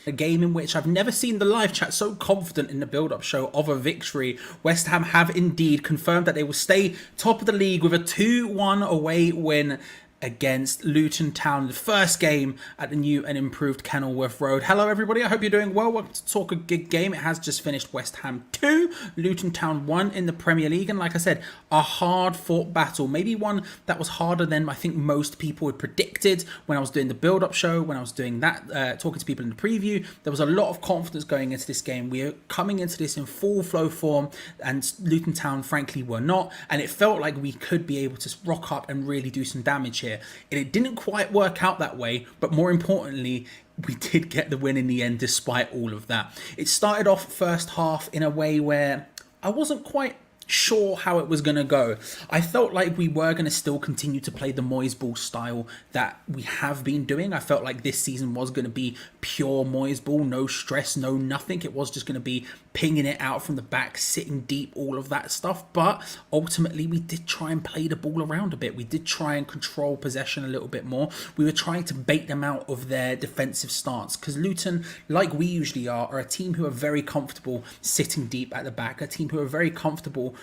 A game in which I've never seen the live chat so confident in the build-up show of a victory. West Ham have indeed confirmed that they will stay top of the league with a 2-1 away win against Luton Town, the first game at the new and improved Kenilworth Road. Hello everybody, I hope you're doing well. Welcome to Talk a Gig Game. It has just finished. West Ham 2, Luton Town 1 in the Premier League, and like I said, a hard fought battle, maybe one that was harder than I think most people had predicted when I was doing the build-up show, when I was doing that, talking to people in the preview. There was a lot of confidence going into this game. We are coming into this in full flow form, and Luton Town frankly were not, and it felt like we could be able to rock up and really do some damage here. And it didn't quite work out that way, but more importantly, we did get the win in the end despite all of that. It started off first half in a way where I wasn't quite sure how it was going to go. I felt like we were going to still continue to play the Moyes ball style that we have been doing. I felt like this season was going to be pure Moyes ball, no stress, no nothing. It was just going to be pinging it out from the back, sitting deep, all of that stuff. But ultimately, we did try and play the ball around a bit. We did try and control possession a little bit more. We were trying to bait them out of their defensive stance, because Luton, like we usually are a team who are very comfortable sitting deep at the back, a team who are very comfortable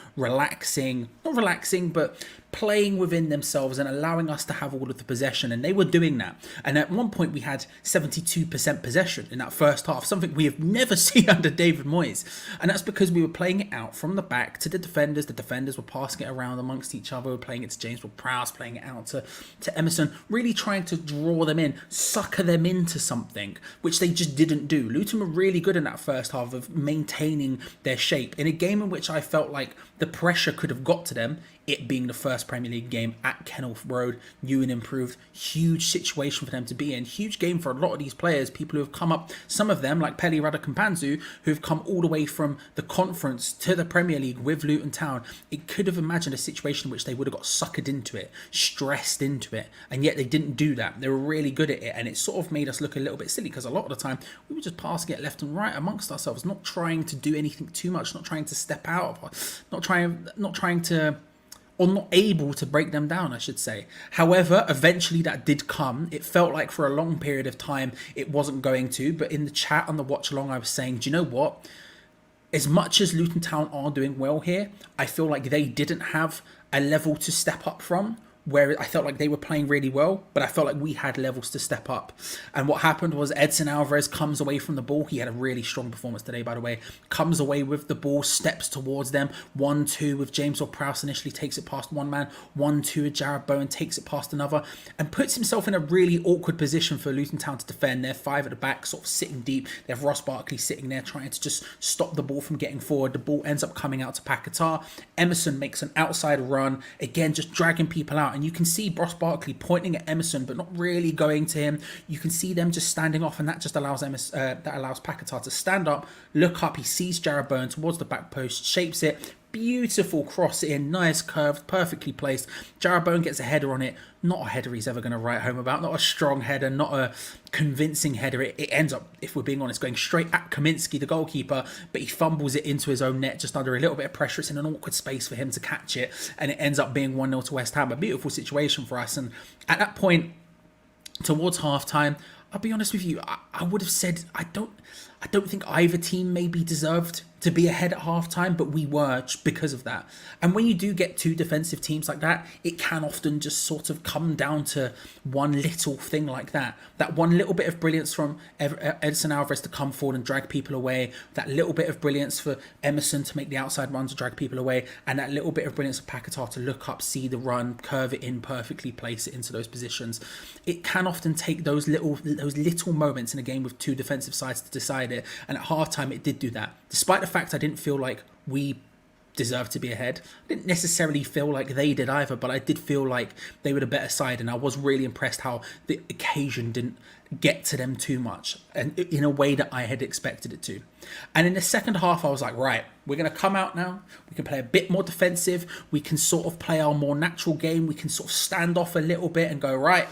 not relaxing, but playing within themselves and allowing us to have all of the possession, and they were doing that. And at one point we had 72% possession in that first half, something we have never seen under David Moyes, and that's because we were playing it out from the back to the defenders were passing it around amongst each other, we were playing it to James Ward-Prowse, playing it out to Emerson, really trying to draw them in, sucker them into something, which they just didn't do. Luton were really good in that first half of maintaining their shape in a game in which I felt like the pressure could have got to them, it being the first Premier League game at Kenilworth Road, new and improved. Huge situation for them to be in. Huge game for a lot of these players, people who have come up, some of them like Pelly Radakampanzu, who have come all the way from the conference to the Premier League with Luton Town. It could have imagined a situation in which they would have got suckered into it, stressed into it, and yet they didn't do that. They were really good at it, and it sort of made us look a little bit silly, because a lot of the time we were just passing it left and right amongst ourselves, not trying to do anything too much, not trying to step out, not trying to, or not able to break them down, I should say. However, eventually that did come. It felt like for a long period of time it wasn't going to, but in the chat on the watch along I was saying, do you know what? As much as Luton Town are doing well here, I feel like they didn't have a level to step up from, where I felt like they were playing really well, but I felt like we had levels to step up. And what happened was Edson Alvarez comes away from the ball. He had a really strong performance today, by the way. Comes away with the ball, steps towards them. 1-2 with James Ward-Prowse, initially takes it past one man. 1-2 with Jared Bowen, takes it past another, and puts himself in a really awkward position for Luton Town to defend. They're five at the back, sort of sitting deep. They have Ross Barkley sitting there trying to just stop the ball from getting forward. The ball ends up coming out to Paquetá. Emerson makes an outside run, again just dragging people out. And you can see Ross Barkley pointing at Emerson, but not really going to him. You can see them just standing off, and that just allows Paquetá to stand up, look up. He sees Jared Bowen towards the back post, shapes it. Beautiful cross in, nice curved, perfectly placed. Jared Bowen gets a header on it. Not a header he's ever going to write home about. Not a strong header, not a convincing header. It ends up, if we're being honest, going straight at Kaminsky, the goalkeeper, but he fumbles it into his own net just under a little bit of pressure. It's in an awkward space for him to catch it, and it ends up being 1-0 to West Ham. A beautiful situation for us. And at that point, towards half-time, I'll be honest with you, I would have said I don't think either team maybe deserved to be ahead at half-time, but we were because of that. And when you do get two defensive teams like that, it can often just sort of come down to one little thing like that. That one little bit of brilliance from Edson Alvarez to come forward and drag people away, that little bit of brilliance for Emerson to make the outside run to drag people away, and that little bit of brilliance of Paquetá to look up, see the run, curve it in perfectly, place it into those positions. It can often take those little moments in a game with two defensive sides to decide it, and at half-time it did do that. Despite the fact I didn't feel like we deserved to be ahead. I didn't necessarily feel like they did either, but I did feel like they were the better side, and I was really impressed how the occasion didn't get to them too much, and in a way that I had expected it to. And in the second half, I was like, right, we're going to come out now. We can play a bit more defensive. We can sort of play our more natural game. We can sort of stand off a little bit and go, right,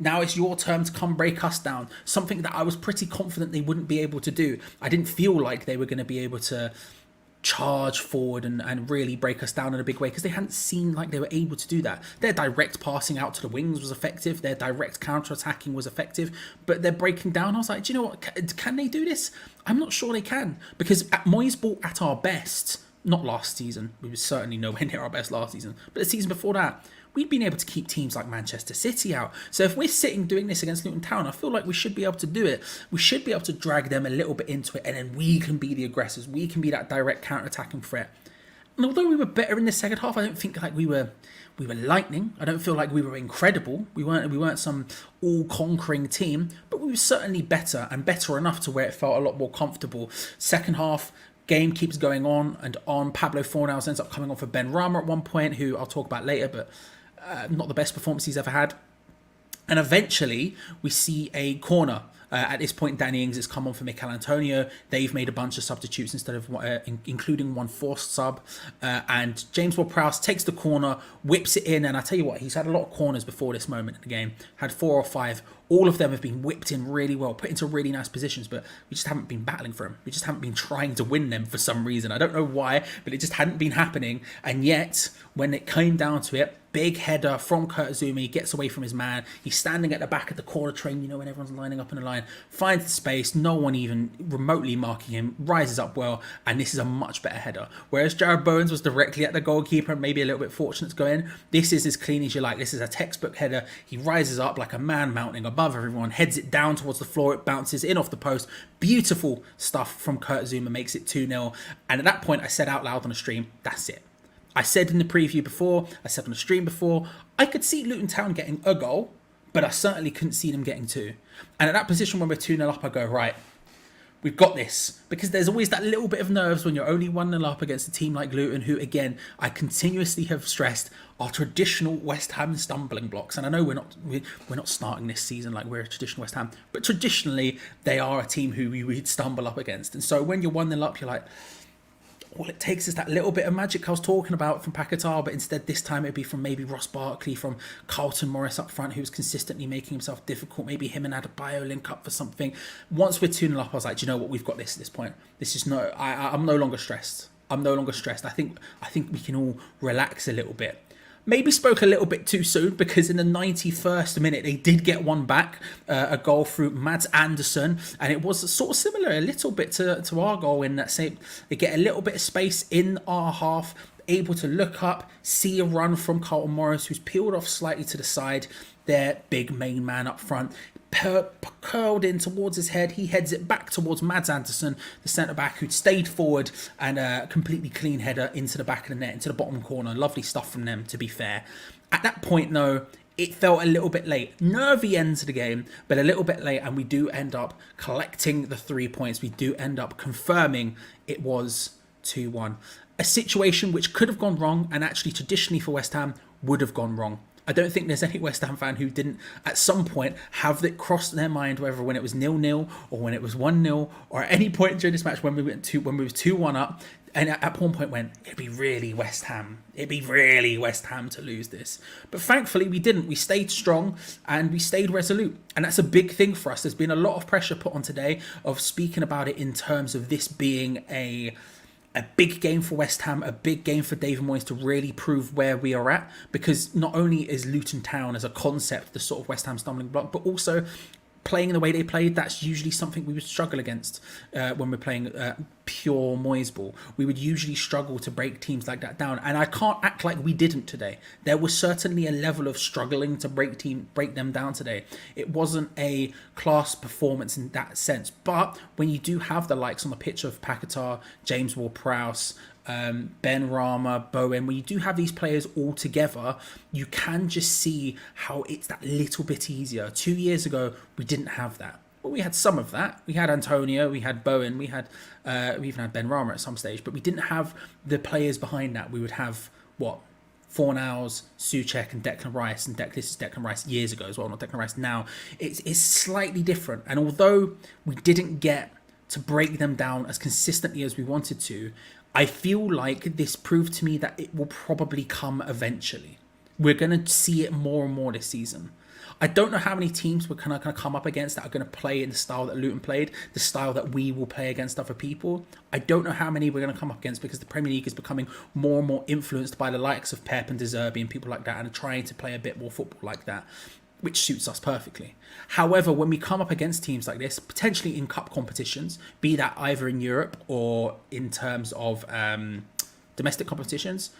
now it's your turn to come break us down. Something that I was pretty confident they wouldn't be able to do. I didn't feel like they were going to be able to charge forward and really break us down in a big way, because they hadn't seemed like they were able to do that. Their direct passing out to the wings was effective, their direct counter-attacking was effective, but they're breaking down. I was like, do you know what, can they do this? I'm not sure they can, because at Moyes at our best, not last season, we were certainly nowhere near our best last season, but the season before that, we'd been able to keep teams like Manchester City out. So if we're sitting doing this against Luton Town, I feel like we should be able to do it. We should be able to drag them a little bit into it, and then we can be the aggressors. We can be that direct counter-attacking threat. And although we were better in the second half, I don't think like we were lightning. I don't feel like we were incredible. We weren't some all-conquering team, but we were certainly better, and better enough to where it felt a lot more comfortable. Second half, game keeps going on and on. Pablo Fornals ends up coming on for Ben Rama at one point, who I'll talk about later, but not the best performance he's ever had. And eventually, we see a corner. At this point, Danny Ings has come on for Mikel Antonio. They've made a bunch of substitutes instead of including one forced sub. And James Ward-Prowse takes the corner, whips it in. And I tell you what, he's had a lot of corners before this moment in the game. Had 4 or 5. All of them have been whipped in really well, put into really nice positions, but we just haven't been battling for them. We just haven't been trying to win them for some reason. I don't know why, but it just hadn't been happening. And yet, when it came down to it, big header from Kurt Zouma. He gets away from his man. He's standing at the back of the corner train, when everyone's lining up in a line. Finds the space, no one even remotely marking him. Rises up well, and this is a much better header. Whereas Jared Bowens was directly at the goalkeeper and maybe a little bit fortunate to go in. This is as clean as you like. This is a textbook header. He rises up like a man mounting above everyone, heads it down towards the floor. It bounces in off the post. Beautiful stuff from Kurt Zouma, makes it 2-0. And at that point, I said out loud on the stream, that's it. I said in the preview before, I said on the stream before, I could see Luton Town getting a goal, but I certainly couldn't see them getting 2. And at that position when we're 2-0 up, I go, right, we've got this. Because there's always that little bit of nerves when you're only 1-0 up against a team like Luton, who, again, I continuously have stressed are traditional West Ham stumbling blocks. And I know we're not starting this season like we're a traditional West Ham, but traditionally they are a team who we would stumble up against. And so when you're 1-0 up, you're like, all it takes is that little bit of magic I was talking about from Paquetá, but instead this time it'd be from maybe Ross Barkley, from Carlton Morris up front, who's consistently making himself difficult. Maybe him and Adebayo link up for something. Once we're 2-0 up, I was like, do you know what? We've got this at this point. This is no, I'm no longer stressed. I'm no longer stressed. I think we can all relax a little bit. Maybe spoke a little bit too soon, because in the 91st minute they did get one back, a goal through Mads Andersen, and it was sort of similar a little bit to our goal in that same. They get a little bit of space in our half, able to look up, see a run from Carlton Morris, who's peeled off slightly to the side. Their big main man up front, curled in towards his head. He heads it back towards Mads Andersen, the centre-back, who'd stayed forward, and a completely clean header into the back of the net, into the bottom corner. Lovely stuff from them, to be fair. At that point, though, it felt a little bit late. Nervy end to the game, but a little bit late, and we do end up collecting the 3 points. We do end up confirming it was 2-1. A situation which could have gone wrong, and actually traditionally for West Ham would have gone wrong. I don't think there's any West Ham fan who didn't at some point have it crossed their mind, whether when it was 0-0 or when it was 1-0 or at any point during this match when we were 2-1 up, and at one point went, it'd be really West Ham to lose this. But thankfully we didn't. We stayed strong and we stayed resolute, and that's a big thing for us. There's been a lot of pressure put on today of speaking about it in terms of this being a big game for West Ham, a big game for David Moyes to really prove where we are at, because not only is Luton Town as a concept the sort of West Ham stumbling block, but also playing the way they played, that's usually something we would struggle against when we're playing pure Moyes ball. We would usually struggle to break teams like that down, and I can't act like we didn't today. There was certainly a level of struggling to break them down today. It wasn't a class performance in that sense, but when you do have the likes on the pitch of Paquetá, James Ward-Prowse, Ben Rama, Bowen, when you do have these players all together, you can just see how it's that little bit easier. 2 years ago, we didn't have that. Well, we had some of that. We had Antonio, we had Bowen, we even had Ben Rama at some stage, but we didn't have the players behind that. We would have, Fornals, Souček and Declan Rice, and this is Declan Rice years ago as well, not Declan Rice now. It's slightly different, and although we didn't get to break them down as consistently as we wanted to, I feel like this proved to me that it will probably come eventually. We're going to see it more and more this season. I don't know how many teams we're going to come up against that are going to play in the style that Luton played, the style that we will play against other people. I don't know how many we're going to come up against because the Premier League is becoming more and more influenced by the likes of Pep and De Zerbi and people like that, and are trying to play a bit more football like that, which suits us perfectly. However, when we come up against teams like this, potentially in cup competitions, be that either in Europe or in terms of domestic competitions,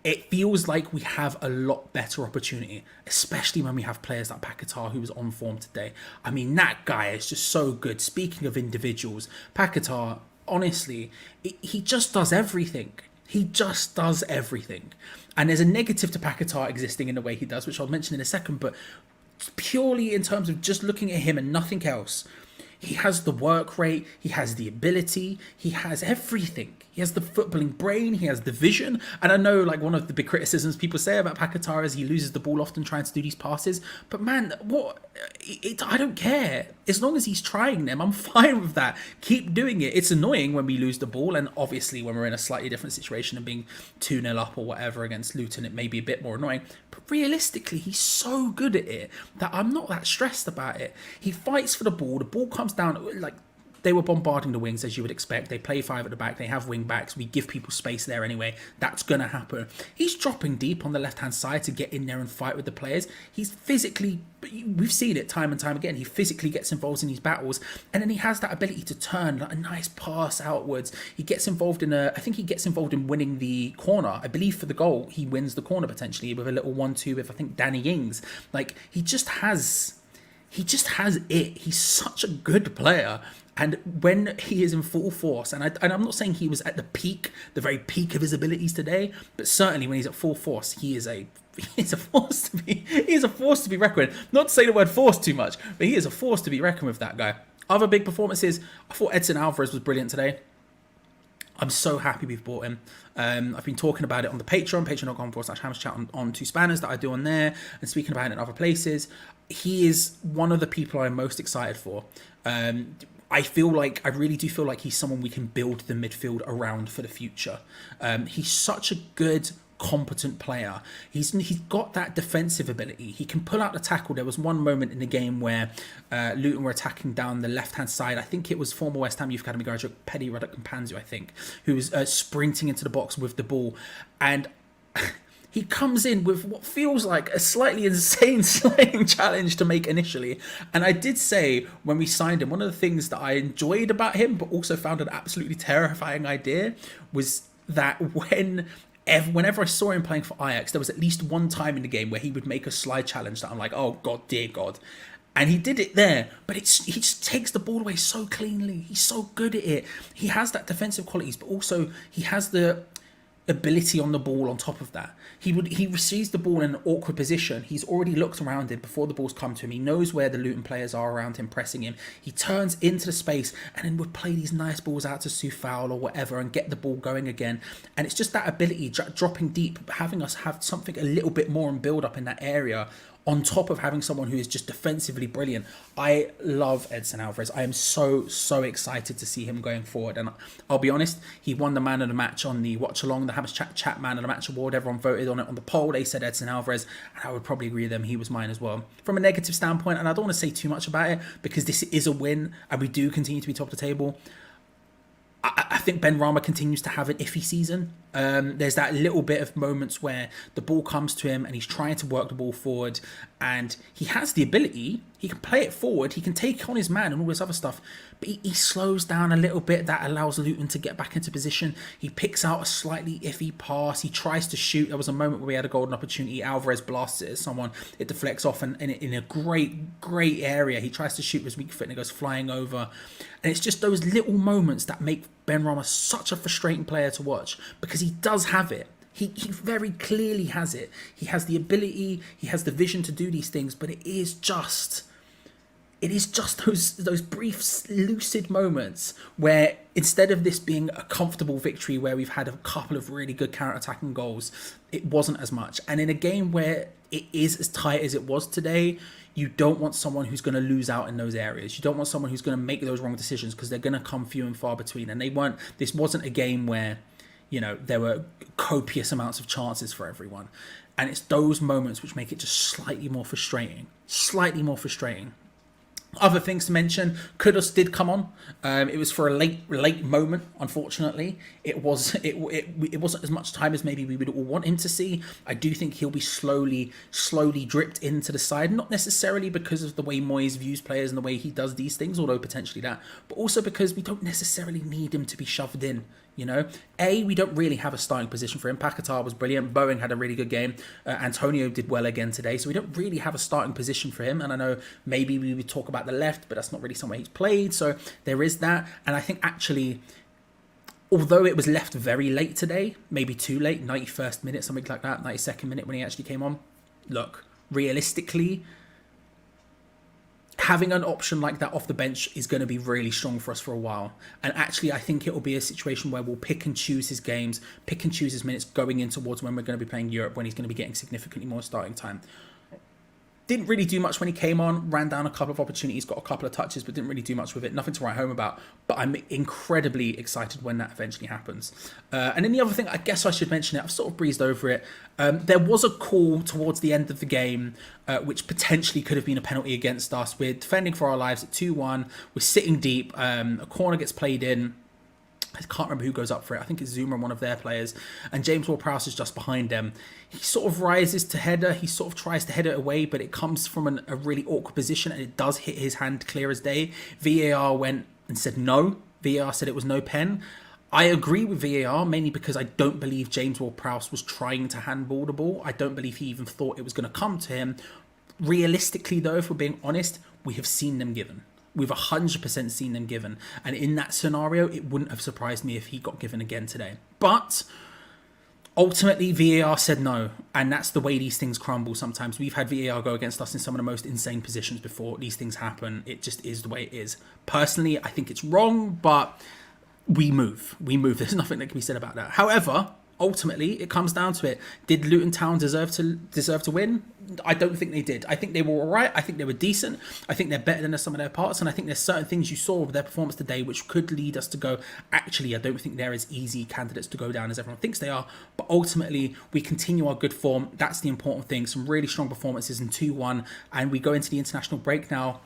it feels like we have a lot better opportunity, especially when we have players like Paquetá, who was on form today. I mean, that guy is just so good. Speaking of individuals, Paquetá, honestly, he just does everything. He just does everything. And there's a negative to Paquetá existing in the way he does, which I'll mention in a second, but purely in terms of just looking at him and nothing else, he has the work rate, he has the ability, he has everything. He has the footballing brain, he has the vision. And I know, like, one of the big criticisms people say about Paquetá is he loses the ball often trying to do these passes. But man, I don't care. As long as he's trying them, I'm fine with that. Keep doing it. It's annoying when we lose the ball, and obviously when we're in a slightly different situation and being 2-0 up or whatever against Luton, it may be a bit more annoying. But realistically, he's so good at it that I'm not that stressed about it. He fights for the ball comes down, like, they were bombarding the wings as you would expect. They play 5 at the back. They have wing backs. We give people space there anyway. That's going to happen. He's dropping deep on the left-hand side to get in there and fight with the players. He's physically, we've seen it time and time again. He physically gets involved in these battles. And then he has that ability to turn, like a nice pass outwards. He gets involved I think he gets involved in winning the corner. I believe for the goal, he wins the corner potentially with a little 1-2 with, I think, Danny Ings. Like, he just has it. He's such a good player. And when he is in full force, and I'm not saying he was at the very peak of his abilities today, but certainly when he's at full force, he's a force to be reckoned with. Not to say the word force too much, but he is a force to be reckoned with, that guy. Other big performances, I thought Edson Alvarez was brilliant today. I'm so happy we've bought him. I've been talking about it on the patreon.com/hammerchat on 2 Spanners that I do on there, and speaking about it in other places. He is one of the people I'm most excited for. I really do feel like he's someone we can build the midfield around for the future. He's such a good, competent player. He's got that defensive ability. He can pull out the tackle. There was one moment in the game where Luton were attacking down the left-hand side. I think it was former West Ham Youth Academy graduate Paddy Ruddock-Mpanzu, I think, who was sprinting into the box with the ball. And he comes in with what feels like a slightly insane sliding challenge to make initially. And I did say when we signed him, one of the things that I enjoyed about him, but also found an absolutely terrifying idea, was that whenever I saw him playing for Ajax, there was at least one time in the game where he would make a slide challenge that I'm like, oh God, dear God. And he did it there, but he just takes the ball away so cleanly. He's so good at it. He has that defensive qualities, but also he has the ability on the ball on top of that. He receives the ball in an awkward position. He's already looked around him before the ball's come to him. He knows where the Luton players are around him, pressing him. He turns into the space and then would play these nice balls out to Soufal or whatever and get the ball going again. And it's just that ability, dropping deep, having us have something a little bit more and build up in that area, on top of having someone who is just defensively brilliant. I love Edson Alvarez. I am so excited to see him going forward. And I'll be honest, he won the man of the match on the Watch Along, the Hammers Chat Man of the Match award. Everyone voted on it on the poll. They said Edson Alvarez, and I would probably agree with them. He was mine as well. From a negative standpoint, and I don't want to say too much about it because this is a win and we do continue to be top of the table, I think Ben Rama continues to have an iffy season. There's that little bit of moments where the ball comes to him and he's trying to work the ball forward, and he has the ability. He can play it forward. He can take on his man and all this other stuff, but he slows down a little bit. That allows Luton to get back into position. He picks out a slightly iffy pass. He tries to shoot. There was a moment where we had a golden opportunity. Alvarez blasts it at someone. It deflects off, and in a great area, he tries to shoot with his weak foot and it goes flying over. And it's just those little moments that make Ben Rama such a frustrating player to watch, because he does have it. He very clearly has it. He has the ability, he has the vision to do these things, but it is just those brief, lucid moments where instead of this being a comfortable victory where we've had a couple of really good counter-attacking goals, it wasn't as much. And in a game where it is as tight as it was today, you don't want someone who's going to lose out in those areas. You don't want someone who's going to make those wrong decisions, because they're going to come few and far between. And this wasn't a game where, You know, there were copious amounts of chances for everyone. And it's those moments which make it just slightly more frustrating. Slightly more frustrating. Other things to mention, Kudus did come on. It was for a late moment, unfortunately. It wasn't as much time as maybe we would all want him to see. I do think he'll be slowly dripped into the side, not necessarily because of the way Moyes views players and the way he does these things, although potentially that, but also because we don't necessarily need him to be shoved in. You know, we don't really have a starting position for him. Paquetá was brilliant. Bowen had a really good game. Antonio did well again today. So we don't really have a starting position for him. And I know maybe we would talk about the left, but that's not really somewhere he's played. So there is that. And I think actually, although it was left very late today, maybe too late, 91st minute, something like that, 92nd minute when he actually came on. Look, realistically, having an option like that off the bench is going to be really strong for us for a while. And actually, I think it will be a situation where we'll pick and choose his games, pick and choose his minutes going in towards when we're going to be playing Europe, when he's going to be getting significantly more starting time. Didn't really do much when he came on, ran down a couple of opportunities, got a couple of touches, but didn't really do much with it. Nothing to write home about, but I'm incredibly excited when that eventually happens. And then the other thing, I guess I should mention it, I've sort of breezed over it. There was a call towards the end of the game, which potentially could have been a penalty against us. We're defending for our lives at 2-1. We're sitting deep. A corner gets played in. I can't remember who goes up for it. I think it's Zuma, one of their players. And James Ward-Prowse is just behind them. He sort of rises to header. He sort of tries to head it away, but it comes from a really awkward position and it does hit his hand clear as day. VAR went and said no. VAR said it was no pen. I agree with VAR, mainly because I don't believe James Ward-Prowse was trying to handball the ball. I don't believe he even thought it was going to come to him. Realistically, though, if we're being honest, we have seen them given. We've 100% seen them given. And in that scenario, it wouldn't have surprised me if he got given again today. But ultimately, VAR said no. And that's the way these things crumble sometimes. We've had VAR go against us in some of the most insane positions before. These things happen. It just is the way it is. Personally, I think it's wrong, but we move. We move. There's nothing that can be said about that. However, ultimately, it comes down to it. Did Luton Town deserve to win? I don't think they did. I think they were all right. I think they were decent. I think they're better than some of their parts. And I think there's certain things you saw with their performance today which could lead us to go, actually, I don't think they're as easy candidates to go down as everyone thinks they are. But ultimately, we continue our good form. That's the important thing. Some really strong performances in 2-1. And we go into the international break now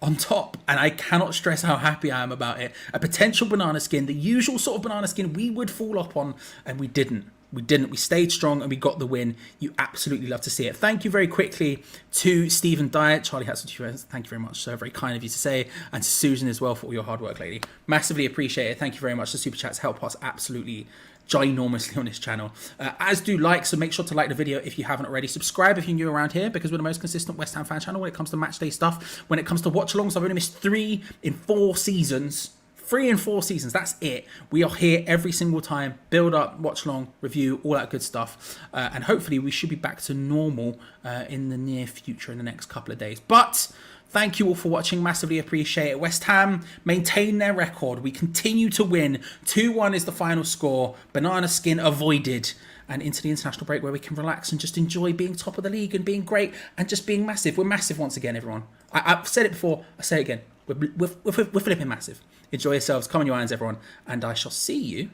on top, and I cannot stress how happy I am about it. A potential banana skin, the usual sort of banana skin we would fall up on, and we didn't. We stayed strong and we got the win. You absolutely love to see it. Thank you very quickly to Stephen Dyatt, Charlie Hatson, thank you very much, so very kind of you to say, and to Susan as well for all your hard work, lady. Massively appreciate it. Thank you very much. The super chats help us absolutely ginormously on this channel, as do like, so make sure to like the video if you haven't already. Subscribe if you're new around here, because we're the most consistent West Ham fan channel when it comes to matchday stuff. When it comes to watch alongs, I've only missed 3 in 4 seasons. 3 in 4 seasons, that's it. We are here every single time, build up, watch along, review, all that good stuff, and hopefully we should be back to normal in the near future, in the next couple of days. But thank you all for watching. Massively appreciate it. West Ham maintain their record. We continue to win. 2-1 is the final score. Banana skin avoided. And into the international break where we can relax and just enjoy being top of the league and being great and just being massive. We're massive once again, everyone. I've said it before. I say it again. We're flipping massive. Enjoy yourselves. Come on your irons, everyone. And I shall see you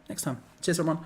next time. Cheers, everyone.